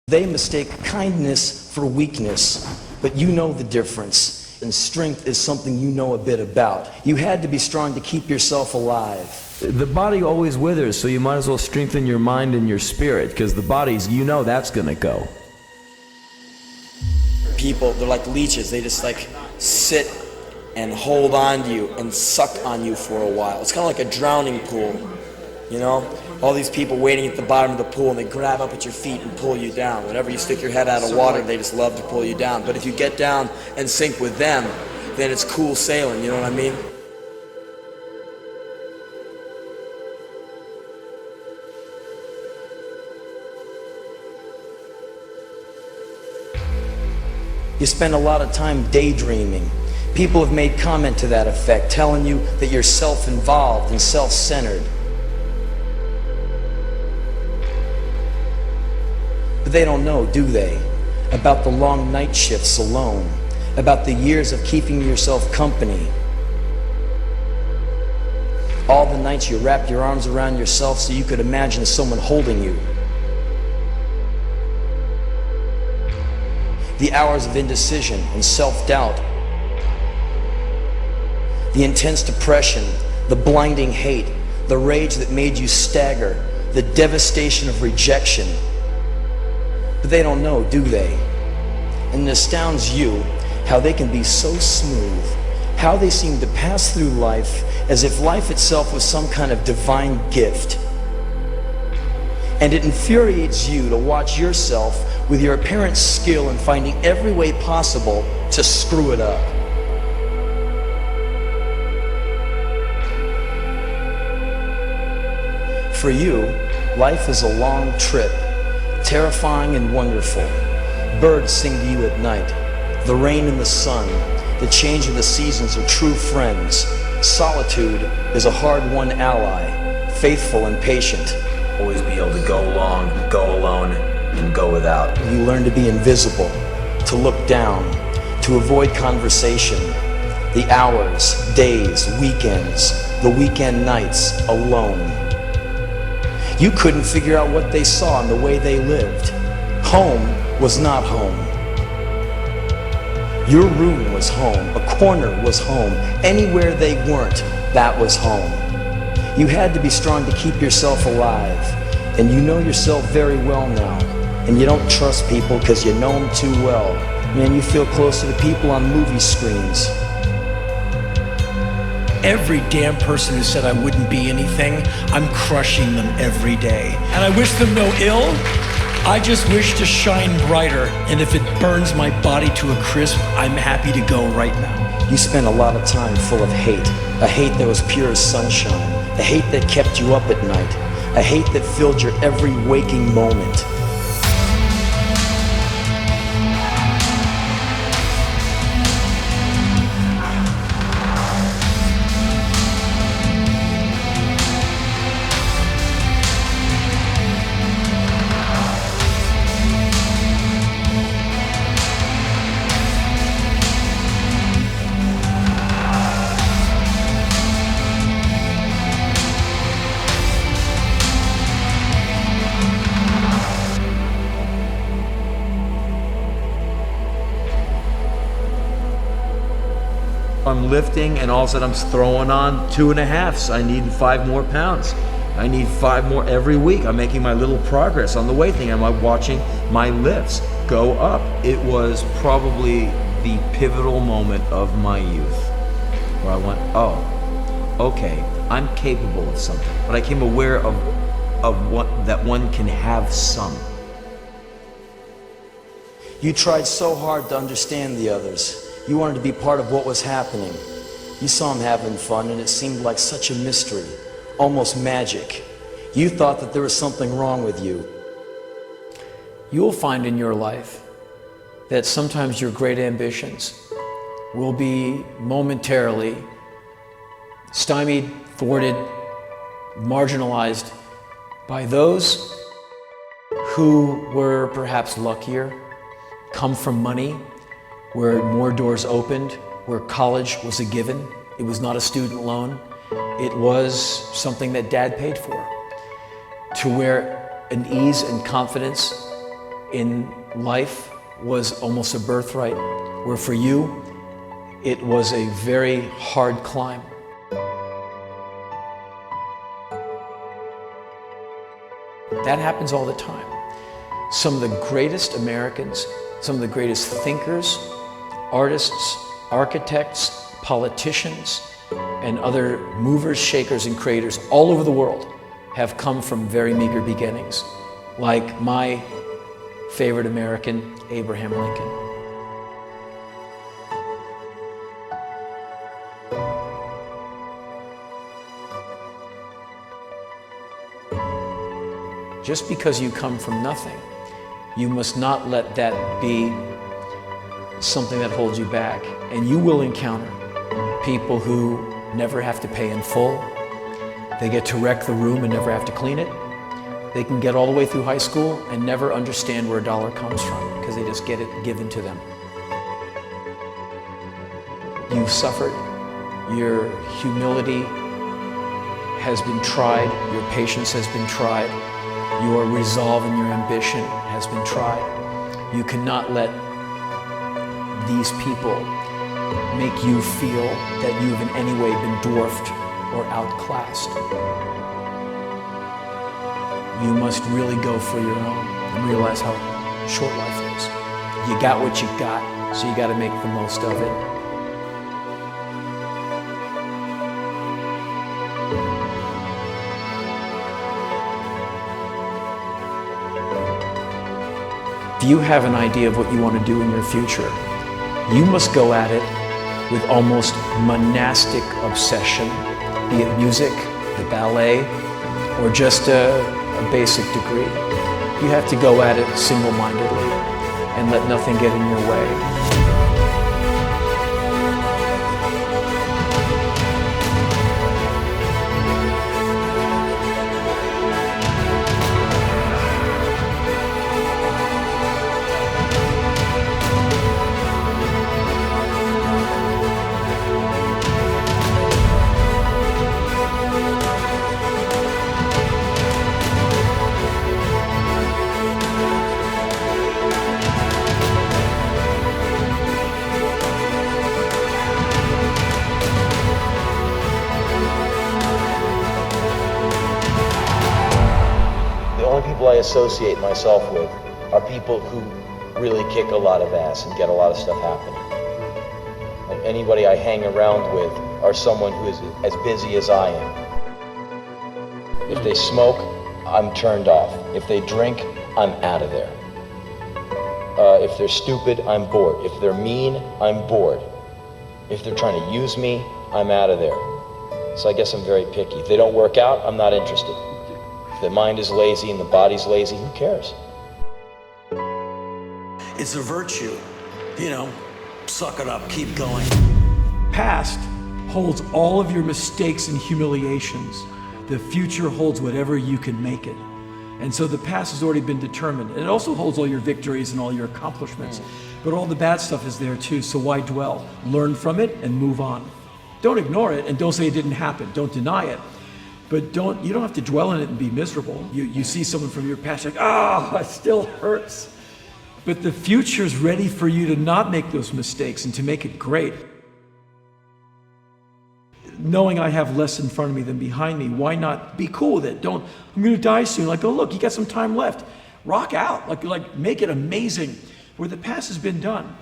They mistake kindness for weakness, but you know the difference. And strength is something you know a bit about. You had to be strong to keep yourself alive. The body always withers, so you might as well strengthen your mind and your spirit, because the body's, you know that's gonna go. People, they're like leeches. They just like sit and hold on to you and suck on you for a while. It's kind of like a drowning pool, you know? All these people waiting at the bottom of the pool, and they grab up at your feet and pull you down. Whenever you stick your head out of water, they just love to pull you down. But if you get down and sink with them, then it's cool sailing, you know what I mean? You spend a lot of time daydreaming. People have made comment to that effect, telling you that you're self-involved and self-centered. But they don't know, do they? About the long night shifts alone, about the years of keeping yourself company. All the nights you wrapped your arms around yourself so you could imagine someone holding you. The hours of indecision and self-doubt. The intense depression, the blinding hate, the rage that made you stagger, the devastation of rejection. But they don't know, do they? And it astounds you how they can be so smooth, how they seem to pass through life as if life itself was some kind of divine gift. And it infuriates you to watch yourself with your apparent skill in finding every way possible to screw it up. For you, life is a long trip, terrifying and wonderful. Birds sing to you at night. The rain and the sun, the change of the seasons are true friends. Solitude is a hard-won ally, faithful and patient. Always be able to go long, go alone, and go without. You learn to be invisible, to look down, to avoid conversation. The hours, days, weekends, the weekend nights alone. You couldn't figure out what they saw in the way they lived. Home was not home. Your room was home. A corner was home. Anywhere they weren't, that was home. You had to be strong to keep yourself alive. And you know yourself very well now. And you don't trust people because you know them too well. Man, you feel closer to people on movie screens. Every damn person who said I wouldn't be anything, I'm crushing them every day. And I wish them no ill. I just wish to shine brighter. And if it burns my body to a crisp, I'm happy to go right now. You spent a lot of time full of hate. A hate that was pure as sunshine. A hate that kept you up at night. A hate that filled your every waking moment. I'm lifting and all of a sudden I'm throwing on 2.5s. I need 5 more pounds. I need 5 more every week. I'm making my little progress on the weight thing. I'm watching my lifts go up. It was probably the pivotal moment of my youth where I went, oh, okay, I'm capable of something. But I became aware of what that one can have some. You tried so hard to understand the others. You wanted to be part of what was happening. You saw them having fun and it seemed like such a mystery, almost magic. You thought that there was something wrong with you. You will find in your life that sometimes your great ambitions will be momentarily stymied, thwarted, marginalized by those who were perhaps luckier, come from money, where more doors opened, where college was a given. It was not a student loan. It was something that Dad paid for. To where an ease and confidence in life was almost a birthright, where for you, it was a very hard climb. That happens all the time. Some of the greatest Americans, some of the greatest thinkers, artists, architects, politicians, and other movers, shakers, and creators all over the world have come from very meager beginnings, like my favorite American, Abraham Lincoln. Just because you come from nothing, you must not let that be something that holds you back. And you will encounter people who never have to pay in full. They get to wreck the room and never have to clean it. They can get all the way through high school and never understand where a dollar comes from because they just get it given to them. You've suffered. Your humility has been tried. Your patience has been tried. Your resolve and your ambition has been tried. You cannot let these people make you feel that you have in any way been dwarfed or outclassed. You must really go for your own and realize how short life is. You got what you got, so you got to make the most of it. If you have an idea of what you want to do in your future, you must go at it with almost monastic obsession, be it music, the ballet, or just a basic degree. You have to go at it single-mindedly and let nothing get in your way. People I associate myself with are people who really kick a lot of ass and get a lot of stuff happening. And anybody I hang around with are someone who is as busy as I am. If they smoke, I'm turned off. If they drink, I'm out of there. If they're stupid, I'm bored. If they're mean, I'm bored. If they're trying to use me, I'm out of there. So I guess I'm very picky. If they don't work out, I'm not interested. If the mind is lazy and the body's lazy, who cares? It's a virtue, you know, suck it up, keep going. Past holds all of your mistakes and humiliations. The future holds whatever you can make it. And so the past has already been determined. And it also holds all your victories and all your accomplishments. But all the bad stuff is there too, so why dwell? Learn from it and move on. Don't ignore it and don't say it didn't happen. Don't deny it. But you don't have to dwell in it and be miserable. You see someone from your past, you're like, oh, it still hurts. But the future's ready for you to not make those mistakes and to make it great. Knowing I have less in front of me than behind me, why not be cool with it? I'm gonna die soon. Like, oh look, you got some time left. Rock out, like make it amazing. Where the past has been done.